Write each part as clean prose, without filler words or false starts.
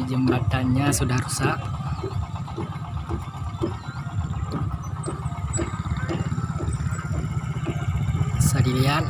tapi jembatannya sudah rusak. Bisa dilihat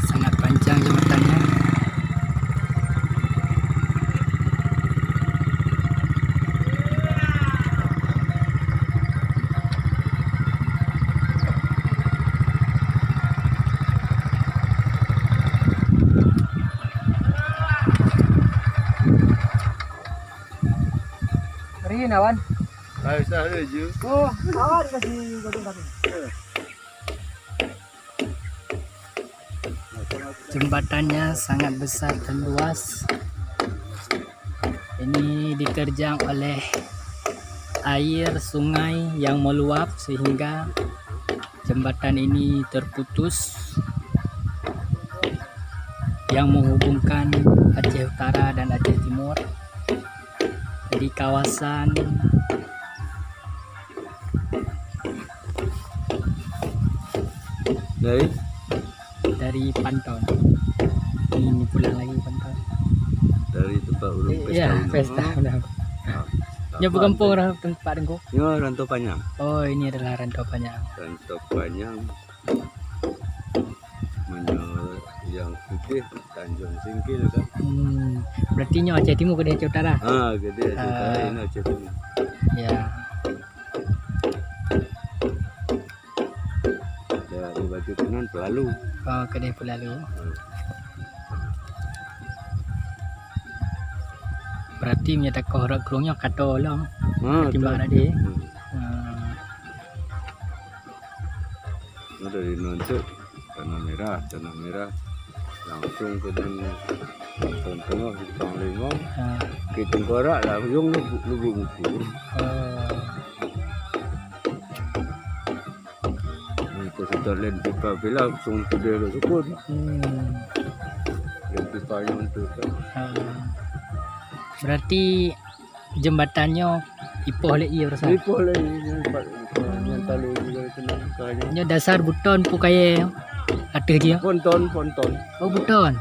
sangat panjang jembatannya. Rin awan. Saya je. Oh, awan kasih godong kami. Jembatannya sangat besar dan luas. Ini diterjang oleh air sungai yang meluap sehingga jembatan ini terputus yang menghubungkan Aceh Utara dan Aceh Timur. Di kawasan dari Panton. Ini pulang lagi Panton. Dari tempat urung pesta. Iya, pesta. Nyoba kampung orang tempat engkau. Ya, Rantau Panjang. Oh, ini adalah Rantau Panjang. Rantau Panjang. Yang putih Tanjung Singkil kan. Berarti nyo Aceh Timur ke Aceh Utara. Gede Aceh Utara ini Aceh Timur. Ya. Dari Batu Kanan Pelalu. Oh, ke Pelalu. Berarti menyata kohrak kelongnya kata long. Timbang ada dia. Dari nonton tanah merah langsung ke tengah Bang Limong ke Tengkorak langsung lubuk buku. Itu sudah lain pipa bila langsung sudah sukun. Yang pipanya untuk berarti jembatannya ipoh le iya rasa. Ipoh le yang talu juga tenang kaya. Nya dasar buton pu kaya ada dia. Ponton. Oh, buton.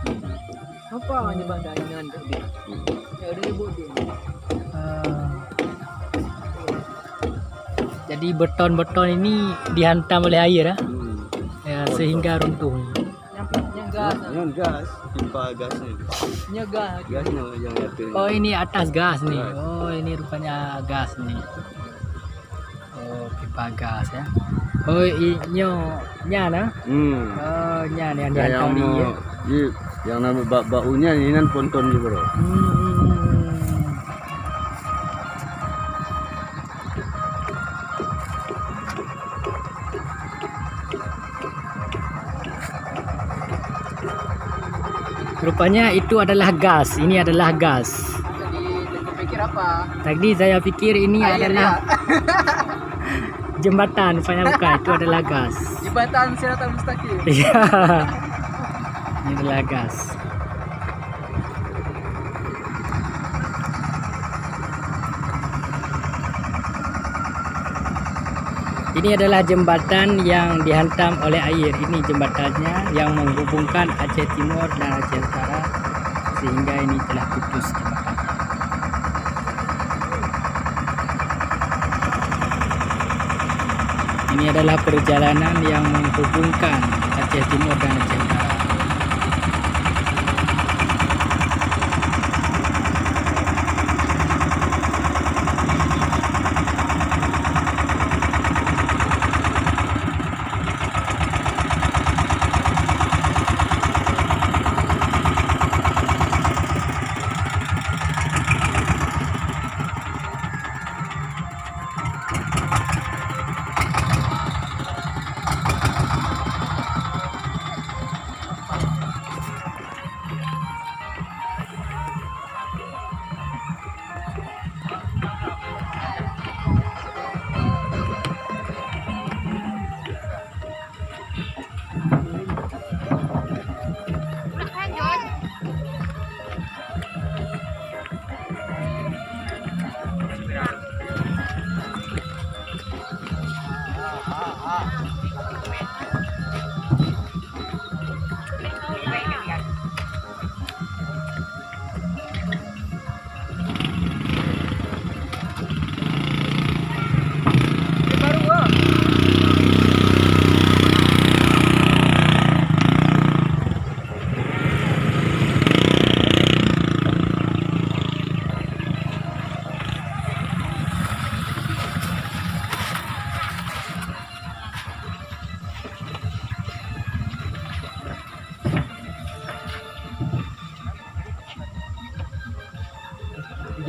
Apa jembatannya anda dia? Ya udah nyebut dia. Jadi beton-beton ini dihantam oleh air ya, sehingga runtuh. Yang gas. Pipa gasnya. Gasnya yang atas. Oh, ini atas gas nih. Oh, ini rupanya gas nih. Oh, pipa gas ya. Oh, nya. Oh, nya yang dihantam dia. Yang nama baunya ini kan ponton juga bro. Rupanya itu adalah gas. Ini adalah gas. Jadi pikir apa? Tadi saya pikir ini adalah jembatan, rupanya bukan. Itu adalah gas. Jembatan Siratal Mustaqim. Iya. Ini adalah gas. Ini adalah jembatan yang dihantam oleh air. Ini jembatannya yang menghubungkan Aceh Timur dan Aceh Utara, sehingga ini telah putus jembatan. Ini adalah perjalanan yang menghubungkan Aceh Timur dan Aceh Utara.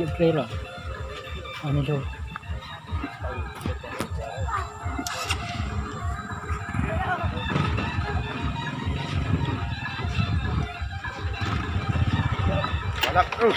Prero. Ano daw? Balak tu.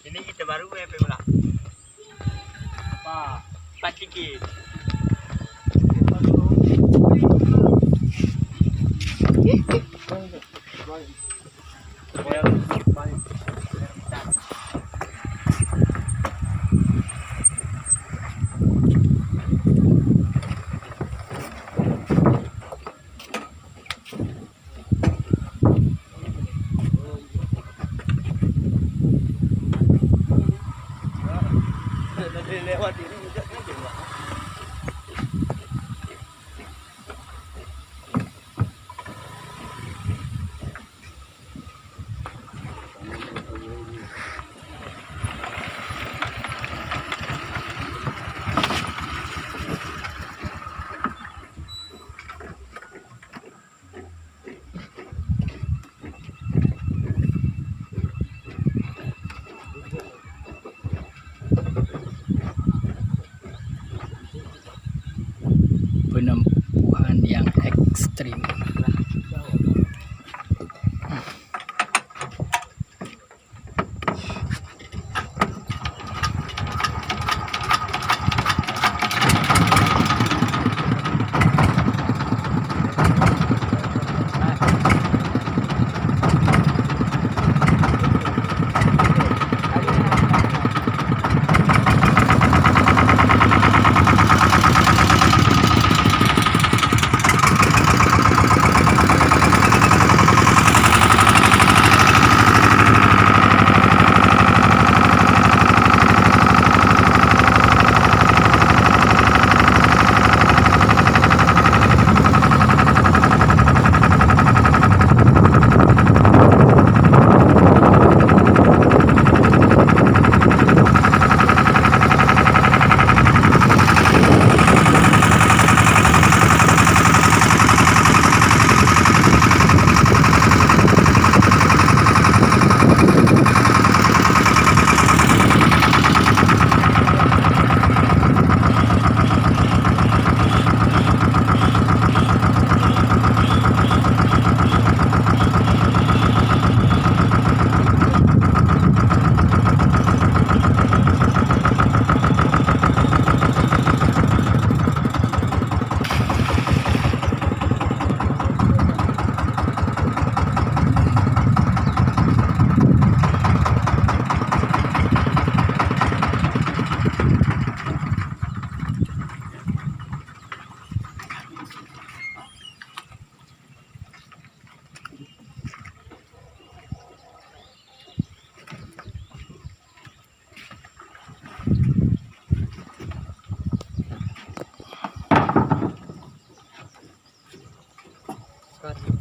Ini kita baru WP pula. Apa? Pakiki. Lewat ini juga kan juga. Penempuhan yang ekstrim. Sekarang